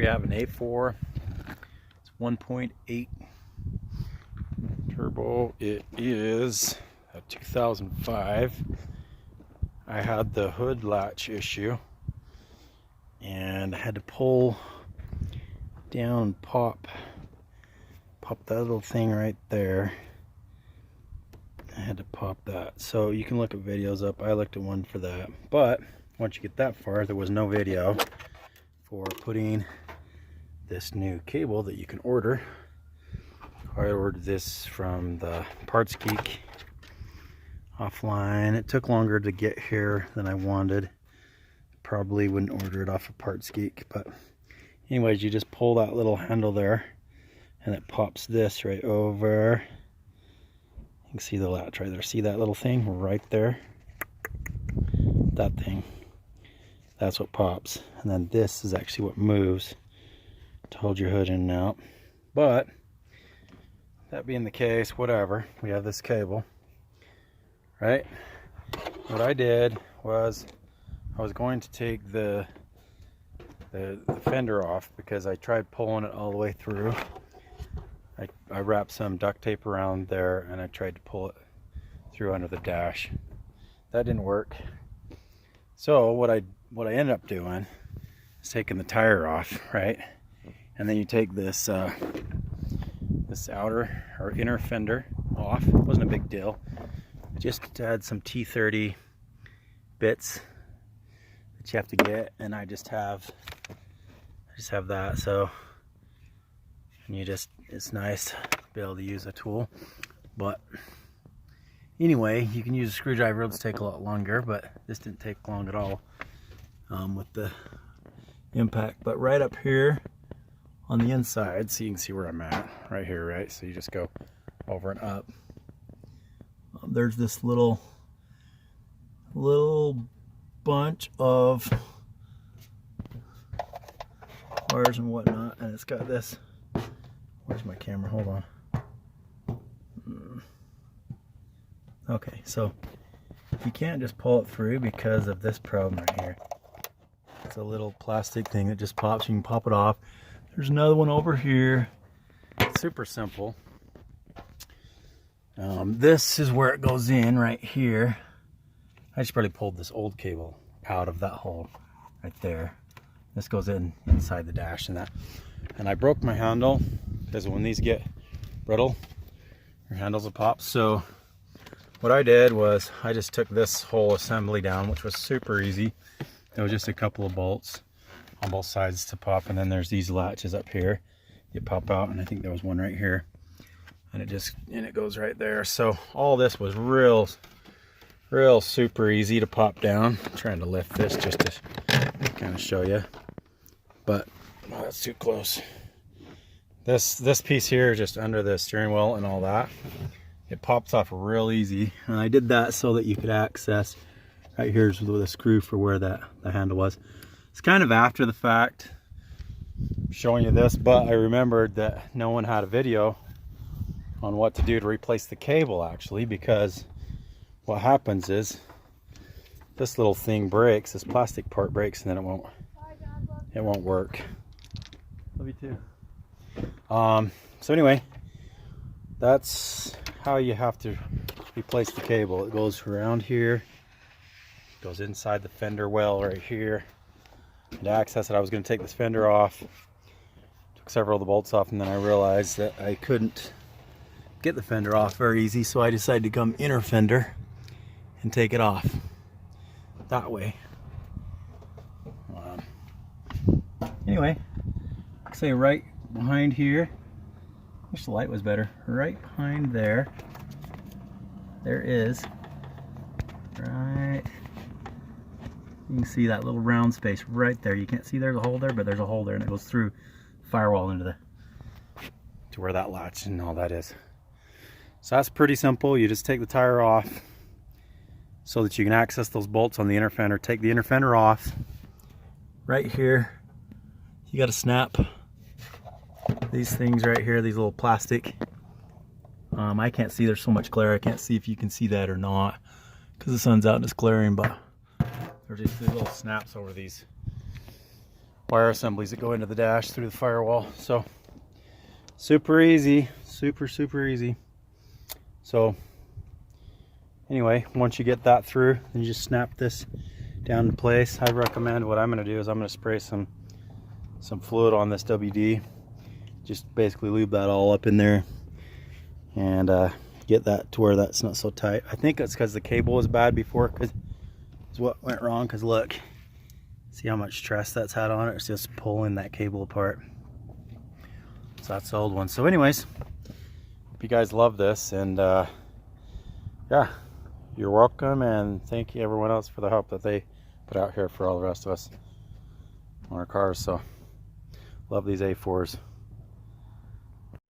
we have an A4. It's 1.8 turbo. It is a 2005. I had the hood latch issue and I had to pull down and pop that little thing right there. I had to pop that. So you can look at videos up. I looked at one for that, but once you get that far, there was no video for putting this new cable that you can order. I ordered this from the Parts Geek offline. It took longer to get here than I wanted. Probably wouldn't order it off of Parts Geek, but anyways, you just pull that little handle there and it pops this right over. You can see the latch right there. See that little thing right there? That thing. That's what pops. And then this is actually what moves to hold your hood in and out. But that being the case, whatever. We have this cable, right? What I did was I was going to take the fender off because I tried pulling it all the way through. I wrapped some duct tape around there and I tried to pull it through under the dash. That didn't work. So what I ended up doing is taking the tire off, right? And then you take this this outer or inner fender off. It wasn't a big deal. I just had some T30 bits that you have to get, and I just have that. So and it's nice to be able to use a tool. But anyway, you can use a screwdriver. It'll take a lot longer, but this didn't take long at all with the impact. But right up here on the inside, so you can see where I'm at, right here, right? So you just go over and up. There's this little bunch of wires and whatnot, and it's got this. Where's my camera? Hold on. Okay, so you can't just pull it through because of this problem right here. It's a little plastic thing that just pops. You can pop it off. There's another one over here. It's super simple. This is where it goes in right here. I just barely pulled this old cable out of that hole right there. This goes in inside the dash and that. And I broke my handle because when these get brittle, your handles will pop. So what I did was I just took this whole assembly down, which was super easy. It was just a couple of bolts on both sides to pop, and then there's these latches up here. You pop out, and I think there was one right here, and it goes right there. So all this was real super easy to pop down. I'm trying to lift this just to kind of show you, but oh, that's too close. This piece here, just under the steering wheel and all that, it pops off real easy, and I did that so that you could access. Right here's with a screw for where the handle was. It's kind of after the fact showing you this, but I remembered that no one had a video on what to do to replace the cable actually, because what happens is this little thing breaks, this plastic part breaks, and then it won't work. Love you too. So anyway, that's how you have to replace the cable. It goes around here, goes inside the fender well right here. To access it, I was going to take this fender off, took several of the bolts off, and then I realized that I couldn't get the fender off very easy, so I decided to come inner fender and take it off that way. Anyway, say right behind here, I wish the light was better, right behind there is, right, you can see that little round space right there. You can't see there's a hole there, but there's a hole there, and it goes through the firewall to where that latch and all that is. So that's pretty simple. You just take the tire off so that you can access those bolts on the inner fender. Take the inner fender off. Right here, you got to snap these things right here, these little plastic. I can't see, there's so much glare, I can't see if you can see that or not because the sun's out and it's glaring, but there's these little snaps over these wire assemblies that go into the dash through the firewall. So super easy, super easy. So anyway, once you get that through, then you just snap this down in place. I recommend, what I'm going to do is I'm going to spray some fluid on this WD. Just basically lube that all up in there and get that to where that's not so tight. I think it's because the cable was bad before, because it's what went wrong. Because look, see how much stress that's had on it? It's just pulling that cable apart. So that's the old one. So anyways, hope you guys love this, and yeah, you're welcome, and thank you everyone else for the help that they put out here for all the rest of us on our cars. So love these A4s.